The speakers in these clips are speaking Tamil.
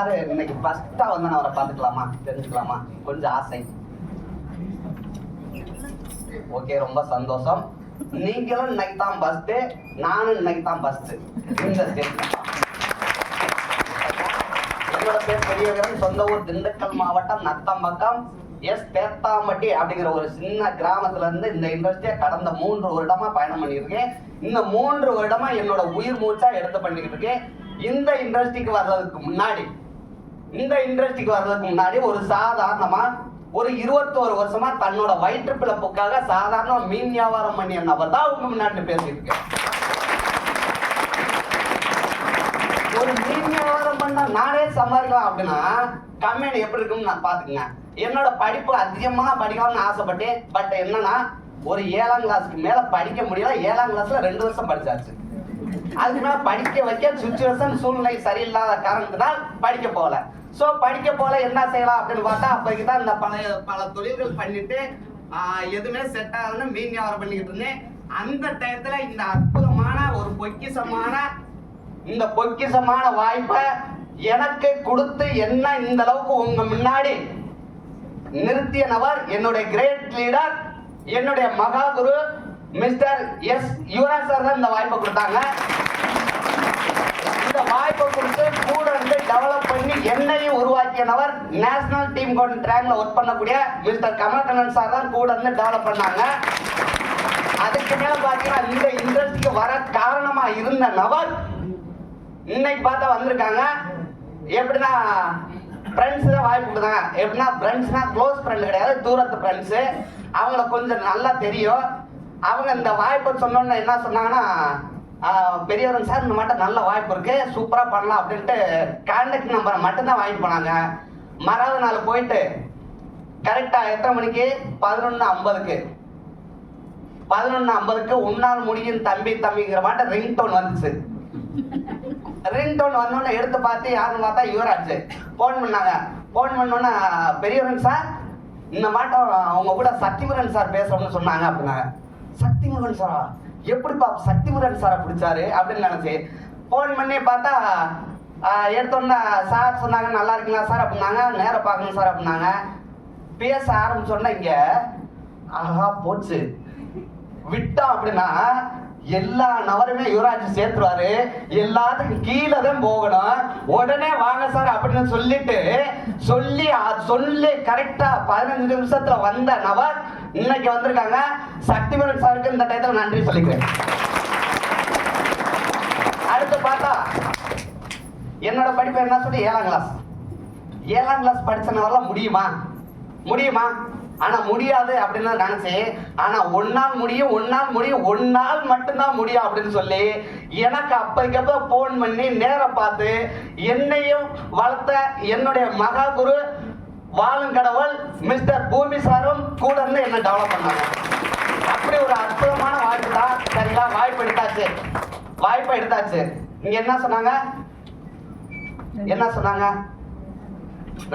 சாரு இன்னைக்கு ஃபர்ஸ்டா வந்து நான் அவரை பார்த்துக்கலாமா, தெரிஞ்சுக்கலாமா, கொஞ்சம் ஆசை. ஓகே, ரொம்ப சந்தோஷம். நீங்களும் இன்னைக்கு தான் ஃபர்ஸ்ட், நானும் இன்னைக்கு தான் ஃபர்ஸ்ட். இந்த என்னோட பேர் பெரியவரன், சொந்த ஊர் திண்டுக்கல் மாவட்டம் நத்தம்பக்கம் தேத்தாம்பட்டி அப்படிங்கிற ஒரு சின்ன கிராமத்துல இருந்து இந்த இண்டஸ்ட்ரியை கடந்த 3 வருடமா பயணம் பண்ணியிருக்கேன். இந்த 3 வருடமா என்னோட உயிர் மூச்சா எடுத்து பண்ணிக்கிட்டு இருக்கேன். இந்த இண்டஸ்ட்ரிக்கு வர்றதுக்கு முன்னாடி ஒரு சாதாரணமா ஒரு 21 வருஷமா தன்னோட வயிற்று பிழப்புக்காக சாதாரண மீன் வியாபாரம் பண்ணிய நபர் தான் உங்க முன்னாடி பேசியிருக்கேன். ஒரு மீன் வியாபாரம் பண்ணா நானே சம்பாதிக்கலாம் அப்படின்னா கம்பெனி எப்படி இருக்குன்னு நான் பாத்துக்கங்க. என்னோட படிப்பு அதிகமா படிக்கலாம்னு ஆசைப்பட்டேன். பட் என்னன்னா ஒரு 7ஆம் கிளாஸ்க்கு மேல படிக்க முடியல. 7ஆம் கிளாஸ்ல 2 வருஷம் படிச்சாச்சு. அதுக்கு மேல படிக்க வைக்க சுச்சுவேஷன் சூழ்நிலை சரியில்லாத காரணத்தினால் படிக்க போகல. சோ படிக்க போல என்ன செய்யலாம் அப்படின்னு பார்த்தா அப்போதைக்கு தான் இந்த பல தொழில்கள் பண்ணிட்டு எதுவுமே செட் ஆகணும்னு மீன் வியாபாரம் பண்ணிக்கிட்டு இருந்தேன். அந்த டயத்துல இந்த அற்புதமான ஒரு பொக்கிஷமான வாய்ப்பை எனக்கு கொடுத்து என்ன இந்த அளவுக்கு உங்க முன்னாடி நிறுத்திய நபர் என்னுடைய கிரேட் லீடர், என்னுடைய மகா குரு மிஸ்டர் எஸ் யுவராஜ் சார் தான் இந்த வாய்ப்பை கொடுத்தாங்க. இந்த வாய்ப்பை கொடுத்து கூட இருந்து டெவலப் பண்ணி என்னையும் உருவாக்கிய நபர் நேஷனல் டீம் ட்ராக்ல ஒர்க் பண்ணக்கூடிய மிஸ்டர் கமலக்கண்ணன் சார் தான் கூட இருந்து டெவலப் பண்ணாங்க. அதுக்கு மேல பாத்தீங்கன்னா இந்த இண்டஸ்ட்ரிக்கு வர காரணமா இருந்த நபர் இன்னைக்கு பார்த்தா வந்திருக்காங்க. எப்படின்னா ஃப்ரெண்ட்ஸ் தான் வாய்ப்பு கொடுத்தாங்க. எப்படின்னா ஃப்ரெண்ட்ஸ்னா க்ளோஸ் ஃப்ரெண்ட் கிடையாது, தூரத்து ஃப்ரெண்ட்ஸு. அவங்கள கொஞ்சம் நல்லா தெரியும். அவங்க இந்த வாய்ப்பை சொன்னோன்னு என்ன சொன்னாங்கன்னா, பெரியவரன் சார் இந்த மட்டும் நல்ல வாய்ப்பு இருக்கு, சூப்பரா பண்ணலாம் அப்படின்ட்டு கான்டாக்ட் நம்பரை மட்டும்தான் வாங்கிட்டு போனாங்க. மறாவது நாள் போயிட்டு கரெக்டா எத்தனை மணிக்கு 11:50க்கு உன்னால் முடியும் தம்பிங்கிற மாட்ட ரிங்டோன் வந்துச்சு. ரிங்டோன் வந்தோன்னு எடுத்து பார்த்து யாருன்னு பார்த்தா யுவராஜ் போன் பண்ணாங்க. போன் பண்ணோன்னா பெரியவரன் சார் இந்த மாட்டம் அவங்க கூட சக்திமுருகன் சார் பேசுறோம்னு சொன்னாங்க அப்படின்னாங்க. சக்திமுருகன் சாரா, எப்படிப்பா சக்திமுருகன் சாரை பிடிச்சாரு அப்படின்னு நினைச்சு போன் பண்ணி பார்த்தா எடுத்தோன்னா சார் சொன்னாங்க நல்லா இருக்குங்களா சார் அப்படின்னாங்க. நேரம் பார்க்கணும் சார் அப்படின்னாங்க. பேச ஆரம்பிச்சோன்னா இங்க ஆஹா போச்சு விட்டோம் அப்படின்னா எல்லா நபருமே யுவராஜ் சேர்த்துருவாரு. எல்லாத்துக்கும் கீழே தான் போகணும். உடனே வாங்க சார் அப்படின்னு சொல்லி கரெக்டா 15 நிமிஷத்துல வந்த நபர் இன்னைக்கு வந்திருக்காங்க. சக்திமுருகன் சாருக்கு இந்த டயத்துல நன்றி சொல்லிக்கிறேன். அடுத்து பார்த்தா என்னோட படிப்பு என்ன சொல்லி 7ஆம் கிளாஸ் படிச்ச நபர்லாம் முடியுமா? ஆனா முடியாது அப்படின்னு நினைச்சேன். ஆனா ஒன்னால் மட்டும்தான் முடியும் அப்படின்னு சொல்லி எனக்கு அப்பைக்கப்ப போன் பண்ணி நேரம் பார்த்து என்னையும் வளர்த்த என்னுடைய மகா குரு வாழும் கடவுள் மிஸ்டர் பூமி சாரும் கூட இருந்து என்ன டெவலப் பண்ணாங்க. அப்படி ஒரு அற்புதமான வாய்ப்பு தான். சரிங்களா, வாய்ப்பை எடுத்தாச்சு. இங்க என்ன சொன்னாங்க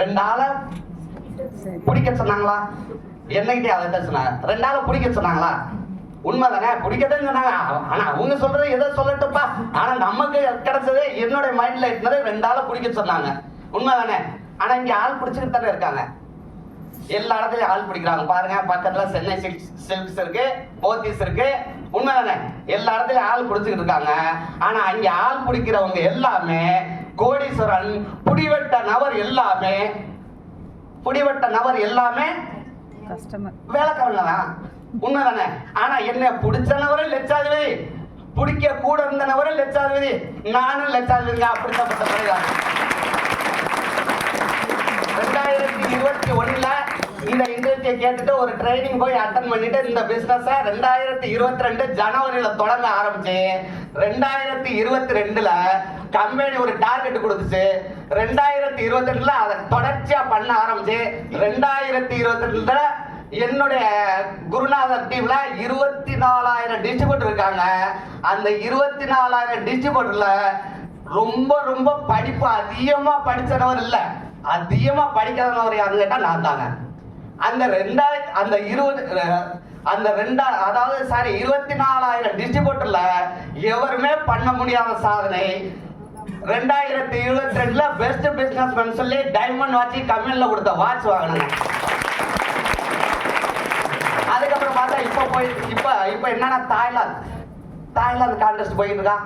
2 ஆளை பிடிக்க சொன்னாங்களா? என்னகிட்டே அதை சொன்னாங்க. 2 ஆளை பிடிக்க சொன்னாங்களா? உண்மைதானே, பிடிக்கதான் சொன்னாங்க. ஆனா அவங்க சொல்றது எதை சொல்லட்டுப்பா, ஆனா நமக்கு கிடைச்சது என்னோட மைண்ட்ல இருந்தது 2 ஆளை பிடிக்க சொன்னாங்க. உண்மைதானே. ஆனா இங்க ஆள் பிடிச்சிட்டு தானே இருக்காங்க. எல்லா இடத்துலயும் ஆள் பிடிக்கிறாங்க பாருங்க. பக்கத்துல சென்னை சில்க்ஸ் இருக்கு, போத்தீஸ் இருக்கு. உண்மைதானே, எல்லா இடத்துலயும் ஆள் பிடிச்சிட்டு இருக்காங்க. ஆனா அங்க ஆள் பிடிக்கிறவங்க எல்லாமே கோடீஸ்வரன், பிடிவட்ட நபர் எல்லாமே வேலைக்காரங்க தான். உண்மைதானே. ஆனா என்ன பிடிச்ச நபரும் லட்சாதிபதி, பிடிக்க கூட இருந்த நபரும் லட்சாதிபதி, நானும் லட்சாதிபதிங்க. அப்படிப்பட்ட முறைதான் 2021 இந்த இண்டஸ்ட்ரியை கேட்டுட்டு ஒரு ட்ரைனிங் போய் அட்டன் பண்ணிட்டு இந்த பிசினஸ் 2022 ஜனவரியில தொடங்க ஆரம்பிச்சு 2022 கம்பெனி ஒரு டார்கெட் கொடுத்துச்சு. 2022 அதை தொடர்ச்சியா பண்ண ஆரம்பிச்சு 2022 என்னுடைய குருநாதர் டீம்ல 24,000 டிஸ்ட்ரிபியூட்டர் இருக்காங்க. அந்த 24,000 டிஸ்ட்ரிபியூட்டர்ல ரொம்ப படிப்பு அதிகமா படிச்சவர் இல்ல, அதிகமா படிக்காதவர் யாருன்னு கேட்டா நான் தாங்க. அந்த 24,000 டிஸ்ட்ரிபியூட்டர்ல எவருமே பண்ண முடியாத சாதனை 2022ல பெஸ்ட் பிசினஸ் சொல்லி டைமண்ட் வாட்ச் கம்பெனில கொடுத்த வாட்ச் வாங்கினாங்க. அதுக்கப்புறம் பார்த்தா இப்ப என்னன்னா தாய்லாந்து கான்டெஸ்ட் போயிட்டு இருக்கா.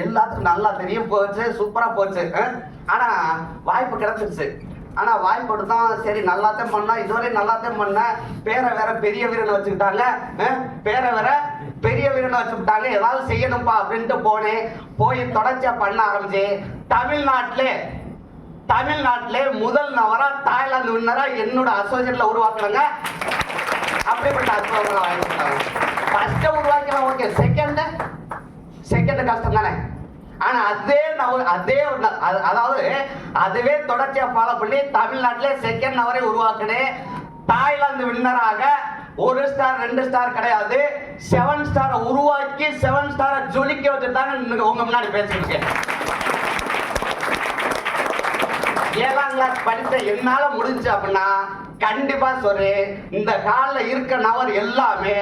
எல்லாத்துக்கும் நல்லா தெரியும், போச்சு, சூப்பரா போச்சு. ஆனா வாய்ப்பு கிடைச்சிருச்சு. ஆனா வாய்ப்பு எடுத்தான், சரி நல்லாத்தான் பண்ணா, இதுவரை நல்லாத்தான் பண்ண, பேரை வேற பெரிய வீரனை வச்சுக்கிட்டாங்க, ஏதாவது செய்யணும்பா அப்படின்ட்டு போனேன். போய் தொடர்ச்சியா பண்ண ஆரம்பிச்சு தமிழ்நாட்டிலே முதல் நவரா தாய்லாந்து வின்னரா என்னோட அசோசியேட்ல உருவாக்குறாங்க. அப்படிப்பட்ட அற்புதமா வாங்கிட்டாங்க. ஃபர்ஸ்ட் உருவாக்கலாம், ஓகே. செகண்ட் கஷ்டம் தானே. ஆனா அதுவே தொடர்ச்சியா ஃபாலோ பண்ணி தமிழ்நாட்டிலே செகண்ட் நவரை உருவாக்குனேன். தாய்லாந்து வின்னராக 1 ஸ்டார் 2 ஸ்டார் கிடையாது, 7 ஸ்டாரை உருவாக்கி 7 ஸ்டாரை ஜொலிக்க வச்சுட்டாங்க. உங்க முன்னாடி பேசிருக்கேன். 7ஆம் கிளாஸ் படித்த என்னால முடிஞ்சு அப்படின்னா கண்டிப்பா சொல்றேன், இந்த காலில் இருக்க நபர் எல்லாமே